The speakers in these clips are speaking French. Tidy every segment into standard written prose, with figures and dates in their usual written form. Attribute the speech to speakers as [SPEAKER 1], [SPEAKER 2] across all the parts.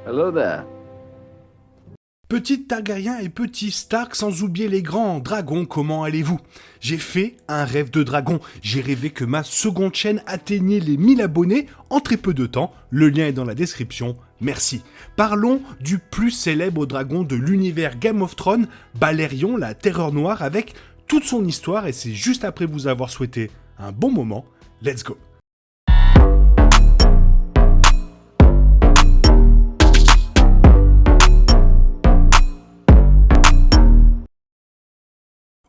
[SPEAKER 1] Hello there.
[SPEAKER 2] Petit Targaryen et petit Stark, sans oublier les grands dragons, comment allez-vous? J'ai fait un rêve de dragon. J'ai rêvé que ma seconde chaîne atteignait les 1000 abonnés en très peu de temps. Le lien est dans la description. Merci. Parlons du plus célèbre dragon de l'univers Game of Thrones, Balerion, la Terreur Noire, avec toute son histoire, et c'est juste après vous avoir souhaité un bon moment. Let's go.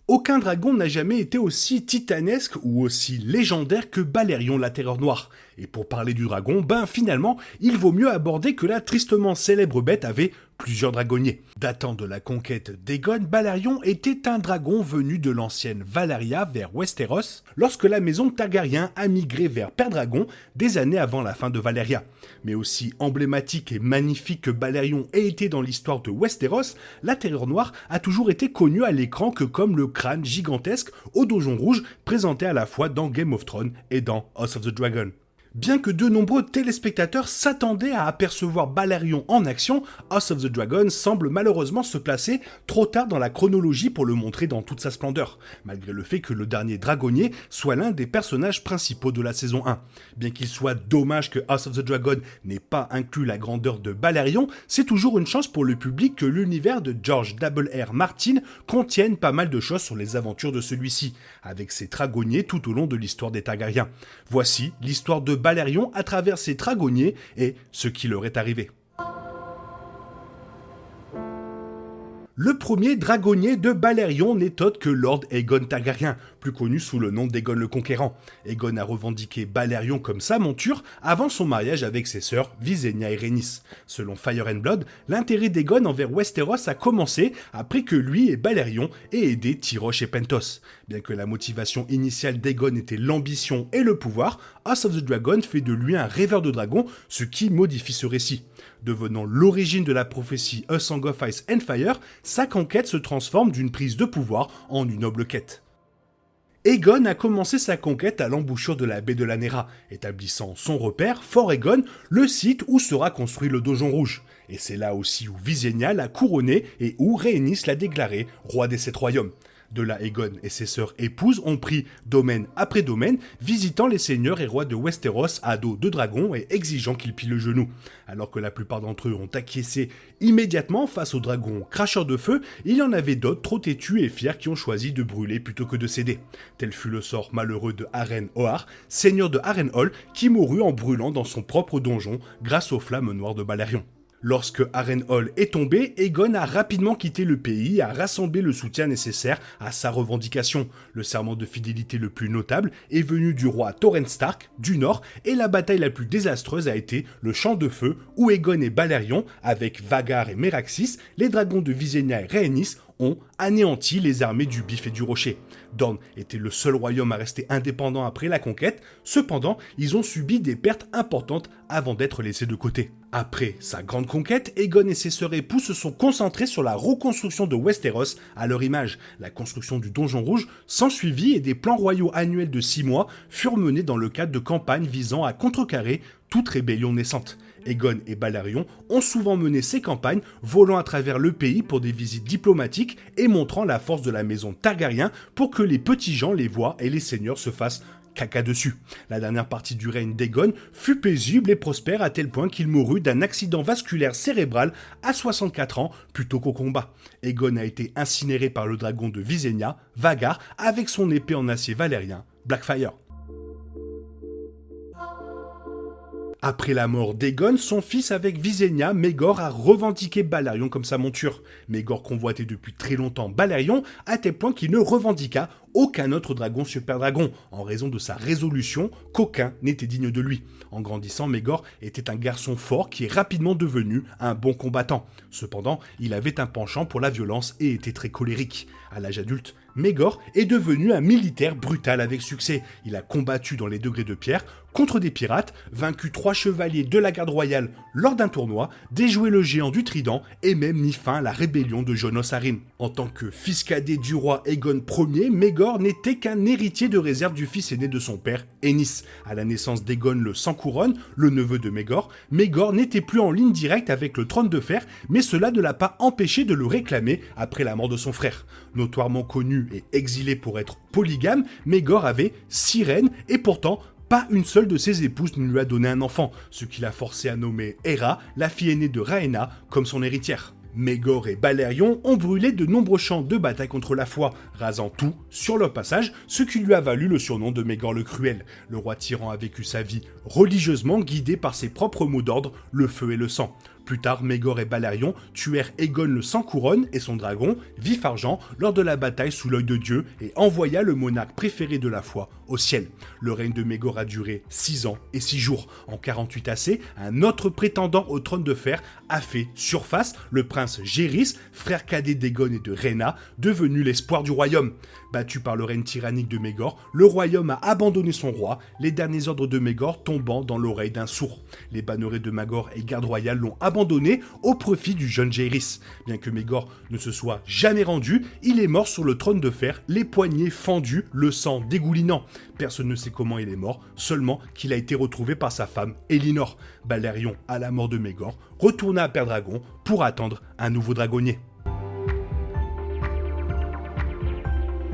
[SPEAKER 2] Aucun dragon n'a jamais été aussi titanesque ou aussi légendaire que Balerion la Terreur Noire. Et pour parler du dragon, finalement, il vaut mieux aborder que la tristement célèbre bête avait plusieurs dragonniers. Datant de la conquête d'Aegon, Balerion était un dragon venu de l'ancienne Valyria vers Westeros, lorsque la maison Targaryen a migré vers Pendragon des années avant la fin de Valyria. Mais aussi emblématique et magnifique que Balerion ait été dans l'histoire de Westeros, la Terreur Noire a toujours été connue à l'écran que comme le crâne gigantesque au donjon rouge présenté à la fois dans Game of Thrones et dans House of the Dragon. Bien que de nombreux téléspectateurs s'attendaient à apercevoir Balerion en action, House of the Dragon semble malheureusement se placer trop tard dans la chronologie pour le montrer dans toute sa splendeur, malgré le fait que le dernier dragonnier soit l'un des personnages principaux de la saison 1. Bien qu'il soit dommage que House of the Dragon n'ait pas inclus la grandeur de Balerion, c'est toujours une chance pour le public que l'univers de George R.R. Martin contienne pas mal de choses sur les aventures de celui-ci, avec ses dragonniers tout au long de l'histoire des Targaryens. Voici l'histoire de Balerion à travers ses dragonniers et ce qui leur est arrivé. Le premier dragonnier de Balerion n'est autre que Lord Aegon Targaryen, plus connu sous le nom d'Aegon le Conquérant. Aegon a revendiqué Balerion comme sa monture avant son mariage avec ses sœurs Visenya et Rhaenys. Selon Fire and Blood, l'intérêt d'Aegon envers Westeros a commencé après que lui et Balerion aient aidé Tyrosh et Pentos. Bien que la motivation initiale d'Aegon était l'ambition et le pouvoir, House of the Dragon fait de lui un rêveur de dragon, ce qui modifie ce récit. Devenant l'origine de la prophétie A Song of Ice and Fire, sa conquête se transforme d'une prise de pouvoir en une noble quête. Aegon a commencé sa conquête à l'embouchure de la baie de Lanera, établissant son repère, Fort Aegon, le site où sera construit le Donjon Rouge. Et c'est là aussi où Visenya l'a couronné et où Rhaenys l'a déclaré roi des 7 royaumes. De là, Aegon et ses sœurs épouses ont pris domaine après domaine, visitant les seigneurs et rois de Westeros à dos de dragons et exigeant qu'ils pillent le genou. Alors que la plupart d'entre eux ont acquiescé immédiatement face aux dragons cracheurs de feu, il y en avait d'autres trop têtus et fiers qui ont choisi de brûler plutôt que de céder. Tel fut le sort malheureux de Aren Ohar, seigneur de Harrenhal, qui mourut en brûlant dans son propre donjon grâce aux flammes noires de Balerion. Lorsque Harrenhal est tombé, Aegon a rapidement quitté le pays et a rassemblé le soutien nécessaire à sa revendication. Le serment de fidélité le plus notable est venu du roi Torrhen Stark, du nord, et la bataille la plus désastreuse a été le champ de feu où Aegon et Balerion, avec Vhagar et Meraxes, les dragons de Visenya et Rhaenys, ont anéanti les armées du Bif et du Rocher. Dorne était le seul royaume à rester indépendant après la conquête, cependant, ils ont subi des pertes importantes avant d'être laissés de côté. Après sa grande conquête, Aegon et ses sœurs épouses se sont concentrés sur la reconstruction de Westeros à leur image. La construction du Donjon Rouge s'ensuivit et des plans royaux annuels de 6 mois furent menés dans le cadre de campagnes visant à contrecarrer toute rébellion naissante. Aegon et Balerion ont souvent mené ces campagnes, volant à travers le pays pour des visites diplomatiques et montrant la force de la maison Targaryen pour que les petits gens les voient et les seigneurs se fassent caca dessus. La dernière partie du règne d'Aegon fut paisible et prospère à tel point qu'il mourut d'un accident vasculaire cérébral à 64 ans plutôt qu'au combat. Aegon a été incinéré par le dragon de Visenya, Vhagar, avec son épée en acier valérien, Blackfyre. Après la mort d'Aegon, son fils avec Visenya, Maegor a revendiqué Balerion comme sa monture. Maegor convoitait depuis très longtemps Balerion, à tel point qu'il ne revendiqua aucun autre dragon super dragon, en raison de sa résolution qu'aucun n'était digne de lui. En grandissant, Maegor était un garçon fort qui est rapidement devenu un bon combattant. Cependant, il avait un penchant pour la violence et était très colérique. À l'âge adulte, Maegor est devenu un militaire brutal avec succès. Il a combattu dans les degrés de pierre contre des pirates, vaincu 3 chevaliers de la garde royale lors d'un tournoi, déjoué le géant du trident et même mis fin à la rébellion de Jønos Arryn. En tant que fils cadet du roi Aegon Ier, Maegor n'était qu'un héritier de réserve du fils aîné de son père, Aenys. À la naissance d'Aegon le Sans Couronne, le neveu de Maegor, Maegor n'était plus en ligne directe avec le trône de fer, mais cela ne l'a pas empêché de le réclamer après la mort de son frère. Notoirement connu et exilé pour être polygame, Maegor avait 6 reines et pourtant pas une seule de ses épouses ne lui a donné un enfant, ce qui l'a forcé à nommer Hera, la fille aînée de Rhaena, comme son héritière. Maegor et Balerion ont brûlé de nombreux champs de bataille contre la foi, rasant tout sur leur passage, ce qui lui a valu le surnom de Maegor le Cruel. Le roi tyran a vécu sa vie religieusement, guidé par ses propres mots d'ordre, le feu et le sang. Plus tard, Maegor et Balerion tuèrent Aegon le Sans Couronne et son dragon, Vif Argent, lors de la bataille sous l'œil de Dieu et envoya le monarque préféré de la foi au ciel. Le règne de Maegor a duré 6 ans et 6 jours. En 48 AC, un autre prétendant au trône de fer a fait surface, le prince Jaehaerys, frère cadet d'Aegon et de Rhaena, devenu l'espoir du royaume. Battu par le règne tyrannique de Maegor, le royaume a abandonné son roi, les derniers ordres de Maegor tombant dans l'oreille d'un sourd. Les bannerets de Maegor et garde royale l'ont abandonné au profit du jeune Jaehaerys. Bien que Maegor ne se soit jamais rendu, il est mort sur le trône de fer, les poignets fendus, le sang dégoulinant. Personne ne sait comment il est mort, seulement qu'il a été retrouvé par sa femme, Elinor. Balerion, à la mort de Maegor, retourna à Pendragon pour attendre un nouveau dragonnier.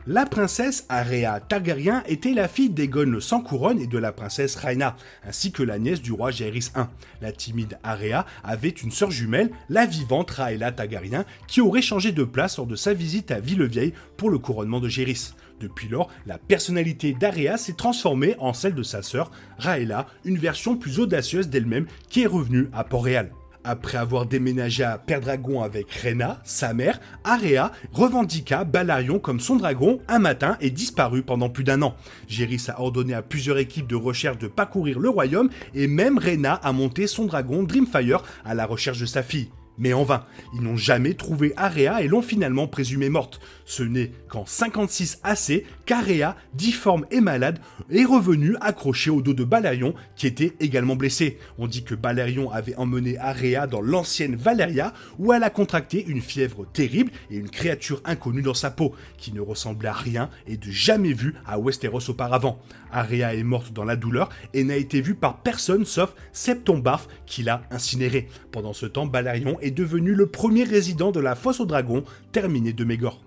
[SPEAKER 2] La princesse Aerea Targaryen était la fille d'Aegon le Sans Couronne et de la princesse Rhaena, ainsi que la nièce du roi Jaehaerys I. La timide Aerea avait une sœur jumelle, la vivante Rhaella Targaryen, qui aurait changé de place lors de sa visite à Villevieille pour le couronnement de Jaehaerys. Depuis lors, la personnalité d'Aerea s'est transformée en celle de sa sœur, Rhaella, une version plus audacieuse d'elle-même qui est revenue à Port-Réal. Après avoir déménagé à Pendragon avec Rhaena, sa mère, Aerea revendiqua Balerion comme son dragon un matin et disparut pendant plus d'1 an. Jaehaerys a ordonné à plusieurs équipes de recherche de parcourir le royaume et même Rhaena a monté son dragon Dreamfire à la recherche de sa fille. Mais en vain, ils n'ont jamais trouvé Aerea et l'ont finalement présumée morte. Ce n'est qu'en 56 AC qu'Aerea, difforme et malade, est revenue accrochée au dos de Balerion, qui était également blessé. On dit que Balerion avait emmené Aerea dans l'ancienne Valyria, où elle a contracté une fièvre terrible et une créature inconnue dans sa peau, qui ne ressemblait à rien et de jamais vue à Westeros auparavant. Aerea est morte dans la douleur et n'a été vue par personne sauf Septonbarf, qui l'a incinérée. Pendant ce temps, Balerion est devenu le premier résident de la fosse aux dragons terminée de Maegor.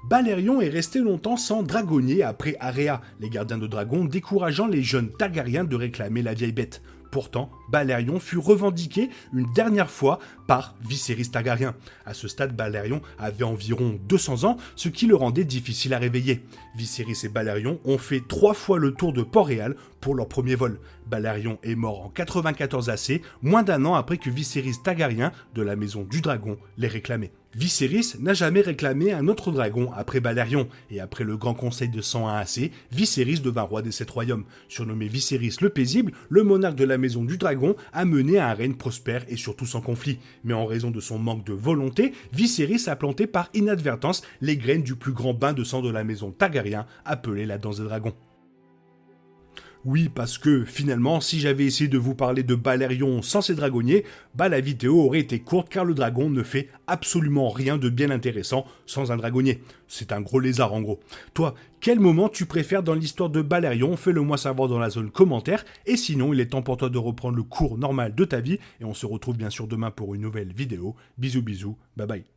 [SPEAKER 2] Balerion est resté longtemps sans dragonnier après Aerea, les gardiens de dragons décourageant les jeunes Targaryens de réclamer la vieille bête. Pourtant, Balerion fut revendiqué une dernière fois par Viserys Targaryen. À ce stade, Balerion avait environ 200 ans, ce qui le rendait difficile à réveiller. Viserys et Balerion ont fait 3 fois le tour de Port-Réal pour leur premier vol. Balerion est mort en 94 AC, moins d'1 an après que Viserys Targaryen, de la maison du dragon, l'ait réclamé. Viserys n'a jamais réclamé un autre dragon après Balerion, et après le Grand Conseil de 101 AC, Viserys devint roi des 7 royaumes. Surnommé Viserys le Paisible, le monarque de la maison du dragon a mené un règne prospère et surtout sans conflit. Mais en raison de son manque de volonté, Viserys a planté par inadvertance les graines du plus grand bain de sang de la maison Targaryen, appelé la danse des dragons. Oui, parce que finalement, si j'avais essayé de vous parler de Balerion sans ses dragonniers, la vidéo aurait été courte car le dragon ne fait absolument rien de bien intéressant sans un dragonnier. C'est un gros lézard en gros. Toi, quel moment tu préfères dans l'histoire de Balerion? Fais-le moi savoir dans la zone commentaire. Et sinon, il est temps pour toi de reprendre le cours normal de ta vie. Et on se retrouve bien sûr demain pour une nouvelle vidéo. Bisous bisous, bye bye.